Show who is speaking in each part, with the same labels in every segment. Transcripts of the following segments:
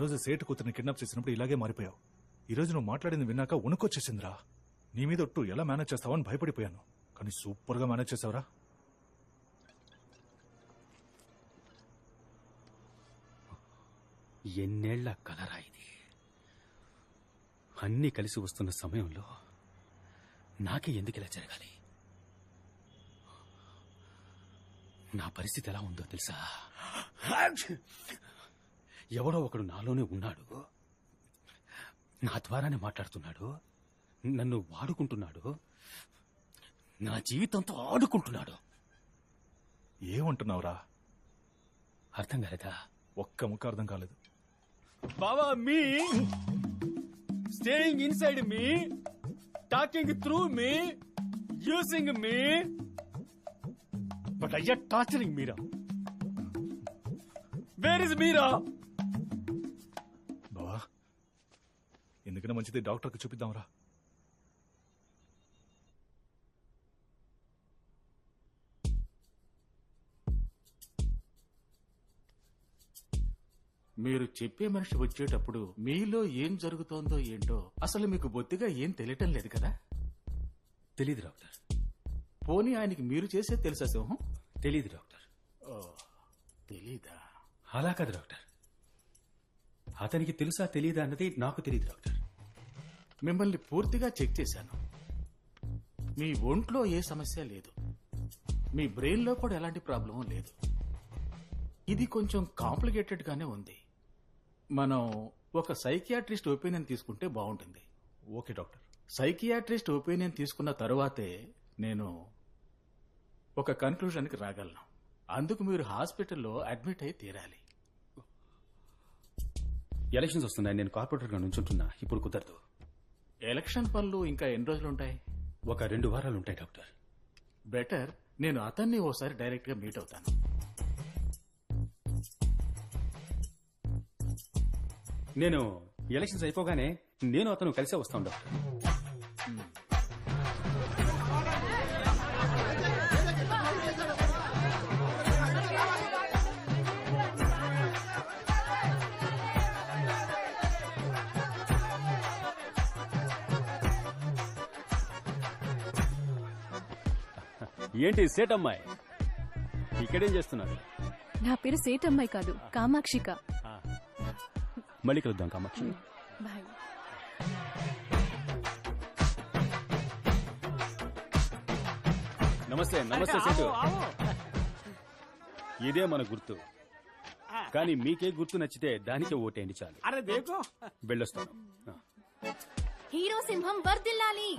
Speaker 1: రోజు సేటు కూతురిని కిడ్నాప్ చేసినప్పుడు ఇలాగే మారిపోయావు. ఈ రోజు నువ్వు మాట్లాడింది విన్నాక వణుకొచ్చేసిందిరా. నీ మీద ఒట్టు ఎలా మేనేజ్ చేస్తావని భయపడిపోయాను. కానీ సూపర్ గా మేనేజ్ చేసావురా.
Speaker 2: ఎన్నేళ్ల కలరా ఇది. అన్నీ కలిసి వస్తున్న సమయంలో నాకే ఎందుకు ఇలా జరగాలి? నా పరిస్థితి ఎలా ఉందో తెలుసా? ఎవడో ఒకడు నాలోనే ఉన్నాడు, నా ద్వారానే మాట్లాడుతున్నాడు, నన్ను వాడుకుంటున్నాడు, నా జీవితంతో ఆడుకుంటున్నాడు.
Speaker 1: ఏమంటున్నావురా?
Speaker 2: అర్థం కాలేదా?
Speaker 1: ఒక్క ముక్క అర్థం కాలేదు.
Speaker 2: బావా, me staying inside me, talking through me, using me, but అయ్యా torturing Meera. Where is Meera?
Speaker 1: బావా, ఎందుకన్నా మంచిది డాక్టర్కి చూపిద్దాంరా.
Speaker 3: మీరు చెప్పే మనిషి వచ్చేటప్పుడు మీలో ఏం జరుగుతోందో ఏంటో అసలు మీకు బొత్తిగా ఏం తెలియటం లేదు కదా?
Speaker 2: తెలీదు డాక్టర్.
Speaker 3: పోనీ ఆయనకి మీరు చేసే తెలుసా సింహం?
Speaker 2: తెలీదు డాక్టర్.
Speaker 3: తెలీదా?
Speaker 2: అలా కాదు డాక్టర్, అతనికి తెలుసా తెలీదా అన్నది నాకు తెలీదు డాక్టర్.
Speaker 3: మిమ్మల్ని పూర్తిగా చెక్ చేశాను. మీ ఒంట్లో ఏ సమస్య లేదు, మీ బ్రెయిన్ లో కూడా ఎలాంటి ప్రాబ్లం లేదు. ఇది కొంచెం కాంప్లికేటెడ్ గానే ఉంది. మనం ఒక సైకియాట్రిస్ట్ ఒపీనియన్ తీసుకుంటే బాగుంటుంది.
Speaker 1: Okay doctor.
Speaker 3: సైకియాట్రిస్ట్ ఒపీనియన్ తీసుకున్న తరువాతే నేను ఒక కన్క్లూజన్కి రాగలను. అందుకు మీరు హాస్పిటల్లో అడ్మిట్ అయి తీరాలి.
Speaker 2: ఎలక్షన్స్ వస్తున్నాయి, నేను కార్పొరేటర్ గా నుంచుంటున్నా, ఇప్పుడు కుదరదు.
Speaker 3: ఎలక్షన్ పనులు ఇంకా ఎన్ని రోజులుంటాయి?
Speaker 2: ఒక 2 వారాలు ఉంటాయి డాక్టర్.
Speaker 3: బెటర్ నేను అతన్ని ఓసారి డైరెక్ట్ గా మీట్ అవుతాను.
Speaker 2: నేను ఎలక్షన్స్ అయిపోగానే నేను అతను కలిసే వస్తాను డాక్టర్. ఏంటి సేటమ్మాయి ఇక్కడేం చేస్తున్నారు?
Speaker 4: నా పేరు సేటమ్మాయి కాదు, కామాక్షిక.
Speaker 2: మళ్ళీ కలుద్దాం కామాక్షి.
Speaker 4: బాయ్.
Speaker 2: నమస్తే. నమస్తే సేటు. ఇదే మన గుర్తు, కానీ మీకే గుర్తు నచ్చితే దానికే ఓటేయండి చాలు. వెళ్ళొస్తాను.
Speaker 4: హీరో సింహం వర్ధిల్లాలి.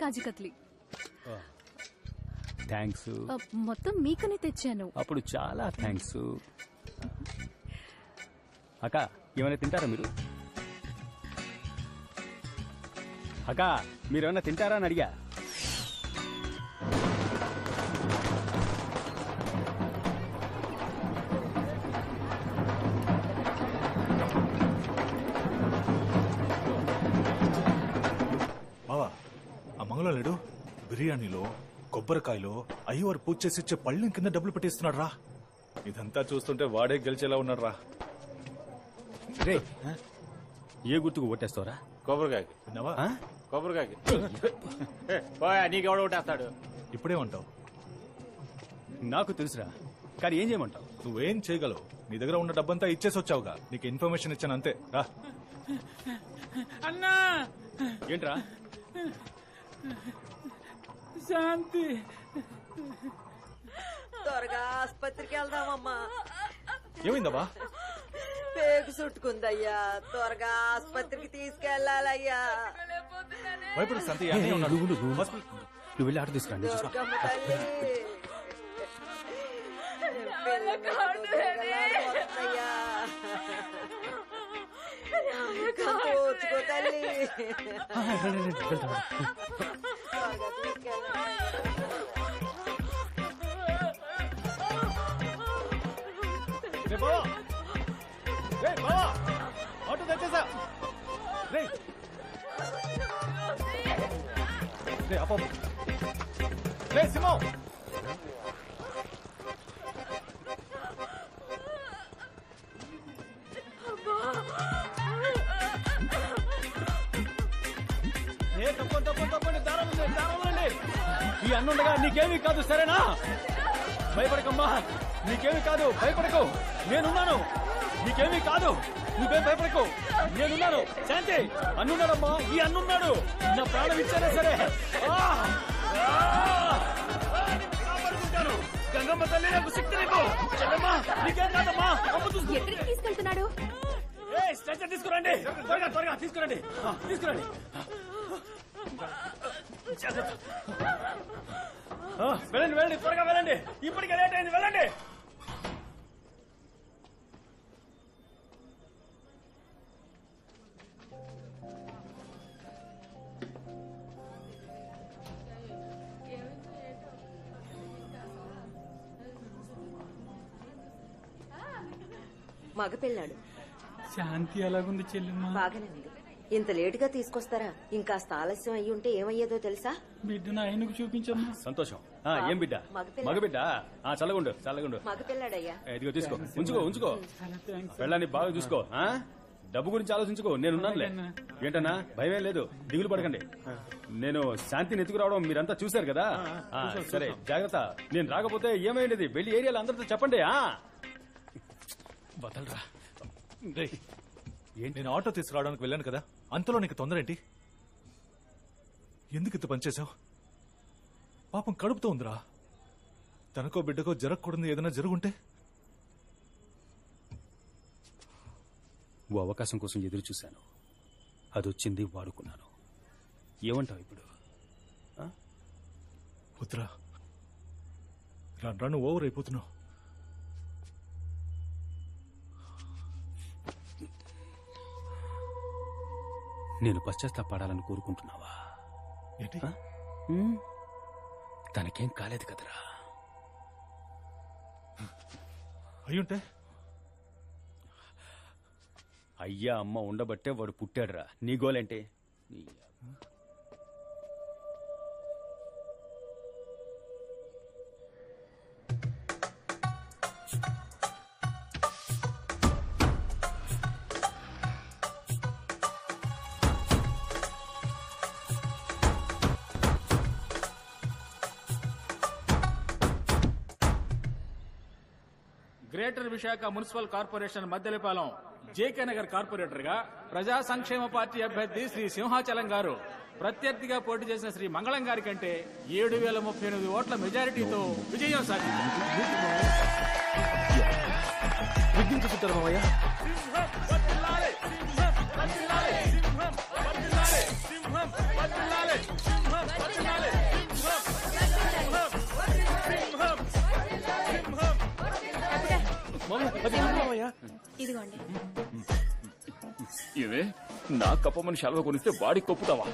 Speaker 4: కాజికత్లి.
Speaker 2: థ్యాంక్స్.
Speaker 4: మొత్తం మీకనే తెచ్చాను.
Speaker 2: అప్పుడు చాలా థ్యాంక్స్. అక్క, ఏమైనా తింటారా మీరు? అక్క, మీరేమైనా తింటారా అని అడిగా.
Speaker 1: బావా, ఆ మంగళ లేడు బిర్యానీలో కొబ్బరికాయలో అయ్యవారు పూజ చేసి ఇచ్చే పళ్ళెం కింద డబ్బులు పెట్టేస్తున్నాడు రా. ఇదంతా చూస్తుంటే వాడే గెలిచేలా ఉన్నాడు రా.
Speaker 2: రే, ఏ గుర్తుకు ఓటేస్తావరా?
Speaker 3: కొబ్బరికాయకి.
Speaker 1: విన్నావా?
Speaker 3: కొబ్బరికాయకి. నీకెవడ ఓటేస్తాడు?
Speaker 1: ఇప్పుడేమంటావు?
Speaker 2: నాకు తెలుసురా, కానీ ఏం చేయమంటావు?
Speaker 1: నువ్వేం చేయగలవు? నీ దగ్గర ఉన్న డబ్బంతా ఇచ్చేసి వచ్చావుగా, నీకు ఇన్ఫర్మేషన్ ఇచ్చాను అంతే. రా.
Speaker 5: అన్నా,
Speaker 2: ఏంట్రా?
Speaker 5: శాంతి,
Speaker 6: త్వరగా ఆసుపత్రికి వెళ్దామమ్మా.
Speaker 1: ఏమైందమ్మా?
Speaker 6: పేగు చుట్టుకుందయ్యా, త్వరగా ఆసుపత్రికి తీసుకెళ్లాలయ్యా.
Speaker 1: భయపడు శాంతి.
Speaker 2: నువ్వు వెళ్ళి ఆట తీసుకురండి.
Speaker 6: దుర్గమ్మ తల్లి, వద్దయ్యా. ఓర్చుకో తల్లి. త్వరగా తీసుకెళ్ళాలి.
Speaker 1: రే బావా, రే బావా, ఆటో తెచ్చేసా. రే రే అప్ప, రే సింహం. ఏ తప్పండి తప్పండి తప్పండి, దారం ఉంది, దారం ఉండండి. ఈ అన్నుండగా నీకేమీ కాదు, సరేనా? భయపడకమ్మా, నీకేమీ కాదు, భయపడకు, నేనున్నాను. నీకేమీ కాదు, నువ్వేం భయపడకు, నేనున్నాను. శాంతి, అన్నున్నాడమ్మా, ఈ అన్నున్నాడు. నా ప్రాణం ఇచ్చానే సరే. కాపాడుకుంటాను. గంగమ్మ తల్లి నాకు శక్తి నీకు. చెల్లమ్మా, నీకేం కాదమ్మా. అమ్మ చూస్తూ
Speaker 4: ఎక్కడికి తీసుకెళ్తున్నాడు?
Speaker 1: స్ట్రెచర్ తీసుకురండి, త్వరగా త్వరగా తీసుకురండి, తీసుకురండి. వెళ్ళండి వెళ్ళండి, త్వరగా వెళ్ళండి, ఇప్పటికే లేట్ అయింది, వెళ్ళండి.
Speaker 6: మగపిల్లాడు
Speaker 2: శాంతి ఎలాగుంది చెల్లెమ్మ?
Speaker 6: బాగానే ఉంది. ఇంత లేటుగా తీసుకొస్తారా? ఇంకాస్త ఆలస్యం అయ్యి ఉంటే ఏమయ్యేదో తెలుసా?
Speaker 2: బిడ్డను ఆయనకు చూపించమ్మా.
Speaker 1: సంతోషం. ఏం బిడ్డ?
Speaker 6: మగపిల్ల.
Speaker 1: మగబిడ్డ. చల్లగుండు చల్లగుండు.
Speaker 6: మగపిల్లాడయ్యా.
Speaker 1: ఇదిగో తీసుకో, ఉంచుకో ఉంచుకో. వెళ్ళాన్ని బాగా చూసుకో. డబ్బు గురించి ఆలోచించుకో, నేనున్నానులే. ఏంటన్నా, భయమేం లేదు, దిగులు పడకండి. నేను శాంతిని ఎత్తుకురావడం మీరంతా చూశారు కదా. సరే జాగ్రత్త, నేను రాకపోతే ఏమైంది వెళ్ళి ఏరియాలో అందరితో చెప్పండి. వదలరా. ఏంటి, నేను ఆటో తీసుకురావడానికి వెళ్ళాను కదా, అంతలో నీకు తొందర ఏంటి? ఎందుకు ఇంత పనిచేశావు? పాపం కడుపుతో ఉందిరా. తనకో బిడ్డకో జరగకూడదు ఏదైనా జరుగుంటే?
Speaker 2: ఓ అవకాశం కోసం ఎదురు చూశాను, అదొచ్చింది, వాడుకున్నాను. ఏమంటావు ఇప్పుడు?
Speaker 1: వద్దురా, రాను ఓవర్ అయిపోతున్నావు.
Speaker 2: నేను పశ్చాత్తాపడాలని కోరుకుంటున్నావా?
Speaker 1: ఏంటి?
Speaker 2: తనకేం కాలేదు కదరా.
Speaker 1: అయ్యుంటే?
Speaker 2: అయ్యా అమ్మ ఉండబట్టే వాడు పుట్టాడురా. నీ గోలేంటి?
Speaker 3: Greater Visakha municipal corporation Maddilapalem JK Nagar corporator గా ప్రజా సంక్షేమ పార్టీ అభ్యర్థి శ్రీ సింహాచలం గారు ప్రత్యర్థిగా పోటీ చేసిన శ్రీ మంగళం గారి కంటే 7,038 ఓట్ల మెజారిటీతో విజయం సాధించారు.
Speaker 4: ఇదిగోండి.
Speaker 5: ఇవే నా కప్పమని శాలువ కొనిస్తే వాడికి కొప్పుతావా?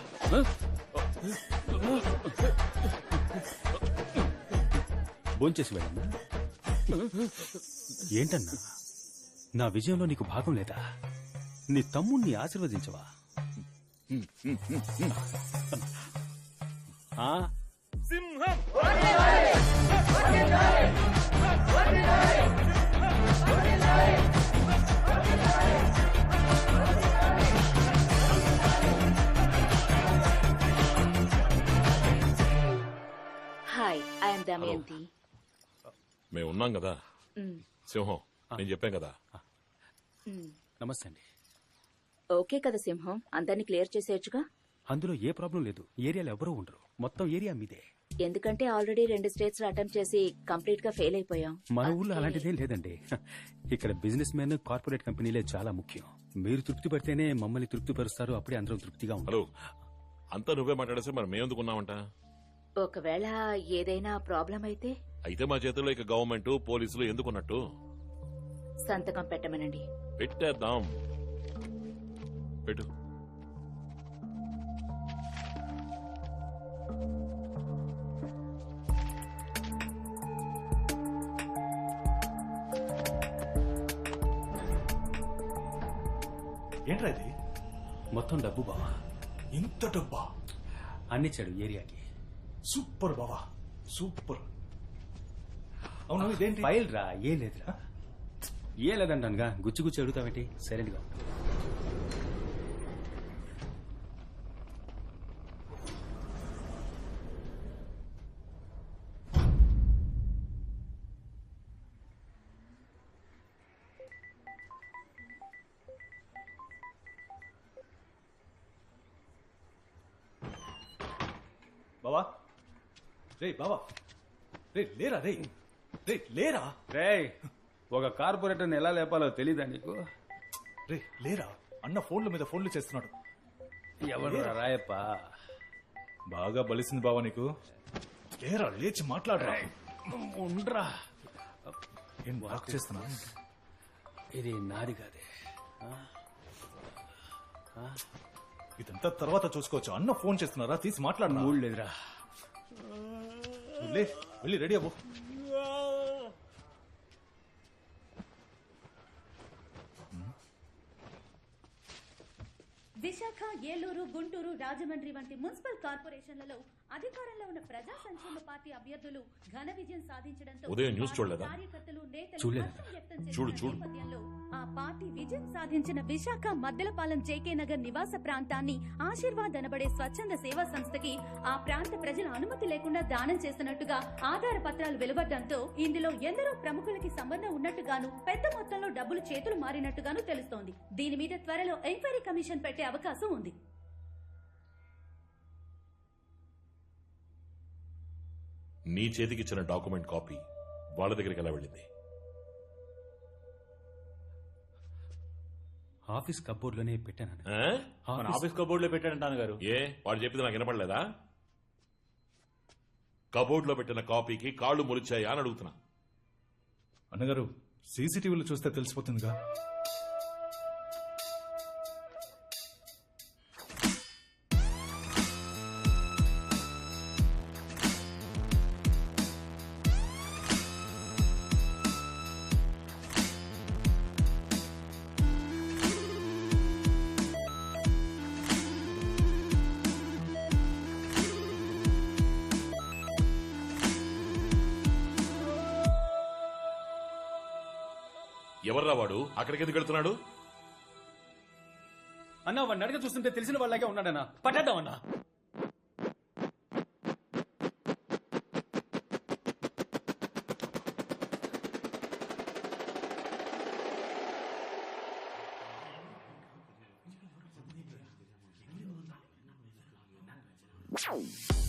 Speaker 2: భోంచేసి వెళ్ళమ్మా. ఏంటన్నా, నా విజయంలో నీకు భాగం లేదా? నీ తమ్ముణ్ణి ఆశీర్వదించవా?
Speaker 5: సింహం
Speaker 7: హాయ్, ఐఎమ్ దమయంతి.
Speaker 5: మేము ఉన్నాం కదా సింహం, నేను చెప్పాం కదా.
Speaker 2: నమస్తే అండి.
Speaker 7: ఓకే కదా సింహం, అందరినీ క్లియర్ చేసేయచ్చుగా?
Speaker 2: అందులో ఏ ప్రాబ్లం లేదు. ఏరియాలో ఎవరూ ఉండరు, మొత్తం ఏరియా మీదే.
Speaker 7: ఎందుకంటే ఆల్రెడీ 2 స్టేట్స్ లో అటెంప్ట్ చేసి కంప్లీట్ గా ఫెయిల్ అయిపోయాం.
Speaker 2: మన ఊళ్ళో అలాంటిదేం లేదండి. ఇక్కడ బిజినెస్ మెన్, కార్పొరేట్ కంపెనీలే చాలా ముఖ్యం. మీరు తృప్తి పడితేనే మమ్మల్ని తృప్తి పరుస్తారు, అప్పుడే అందరం తృప్తిగా ఉంటారు.
Speaker 5: హలో, అంతా నువ్వే మాట్లాడేస్తే మరి మేమెందుకున్నామంట?
Speaker 7: ఒకవేళ ఏదైనా ప్రాబ్లం అయితే
Speaker 5: అయితే మా చేతుల్లో ఇక గవర్నమెంట్, పోలీసులు ఎందుకున్నట్టు?
Speaker 7: సంతకం పెట్టమనండి.
Speaker 5: పెట్టేద్దాం, పెట్టు.
Speaker 8: ఏంట్రా ఇది?
Speaker 2: మొత్తం డబ్బు బావా.
Speaker 8: ఇంత డబ్బా?
Speaker 2: అన్నిచ్చాడు ఏరియాకి.
Speaker 8: సూపర్ బావా, సూపర్. అవును, ఇదేంటి?
Speaker 2: ఫైల్ రా, ఏం లేదురా. ఏం లేదంటానుగా, గుచ్చి గుచ్చి అడుగుతావేంటి? సైలెంట్ గా.
Speaker 8: బావా, రే బావా, రే లేరా, రే రే లేరా,
Speaker 2: రేయ్, ఒక కార్పొరేటర్ని ఎలా లేపాలో తెలీదా నీకు?
Speaker 8: రే లేరా. అన్న ఫోన్ల మీద ఫోన్లు చేస్తున్నాడు.
Speaker 2: ఎవరు రాయప్ప?
Speaker 8: బాగా బలిసింది బావా నీకు. లేరా, లేచి మాట్లాడరా.
Speaker 2: ఉండ్రా.
Speaker 8: ఏం వాక్ చేస్తున్నా?
Speaker 2: ఇది నాది కాదే.
Speaker 8: ఇదంతా తర్వాత చూసుకోవచ్చు. అన్న ఫోన్ చేస్తున్నారా, తీసి మాట్లాడినా.
Speaker 2: మూడు లేదురా.
Speaker 8: లే, వెళ్ళి రెడీ అవ్వు.
Speaker 9: విశాఖ, ఏలూరు, గుంటూరు, రాజమండ్రి వంటి మున్సిపల్ కార్పొరేషన్లలో అధికారంలో ఉన్న ప్రజా సంక్షేమ పార్టీ అభ్యర్థులు ఘన విజయం సాధించడంతో
Speaker 5: ఉదయం న్యూస్ చూడలేదా?
Speaker 9: కార్యకర్తలు, నేతలు
Speaker 2: చూడలేదు.
Speaker 9: హర్షం వ్యక్తం చేసిన
Speaker 5: చూడు.
Speaker 9: నేపథ్యంలో ఆ పార్టీ విజయం సాధించిన విశాఖ మద్దెలపాలెం జేకే నగర్ నివాస ప్రాంతాన్ని ఆశీర్వాద్ అనబడే స్వచ్ఛంద సేవా సంస్థకి ఆ ప్రాంత ప్రజల అనుమతి లేకుండా దానం చేస్తున్నట్టుగా ఆధార పత్రాలు వెలువడ్డంతో ఇందులో ఎందరో ప్రముఖులకి సంబంధం ఉన్నట్టుగాను, పెద్ద మొత్తంలో డబ్బులు చేతులు మారినట్టుగాను తెలుస్తోంది. దీని మీద త్వరలో ఎంక్వైరీ కమిషన్ పెట్టే అవకాశం ఉంది.
Speaker 5: నీ చేతికిచ్చిన డాక్యుమెంట్ కాపీ వాళ్ళ దగ్గరికి ఎలా వెళ్ళింది?
Speaker 2: ఆఫీస్ కబోర్డ్ లోనే పెట్టాను.
Speaker 5: ఆ?
Speaker 1: మన ఆఫీస్ కబోర్డ్ లో పెట్టాడంట నాన్నగారు.
Speaker 5: ఏ వాడు చెప్పింది నాకు వినపడలేదా? కబోర్డ్ లో పెట్టిన కాపీకి కాళ్ళు మొలిచాయా అని అడుగుతున్నా.
Speaker 8: అన్నగారు, సీసీటీవీలో చూస్తే తెలిసిపోతుందిగా.
Speaker 5: ఎవర్రా వాడు? అక్కడికి ఎందుకు వెళ్తున్నాడు?
Speaker 2: అన్నా, వాడిని అడగ చూస్తుంటే తెలిసిన వాళ్ళగా ఉన్నాడన్నా. పట్టేద్దామన్నా.
Speaker 9: Ciao.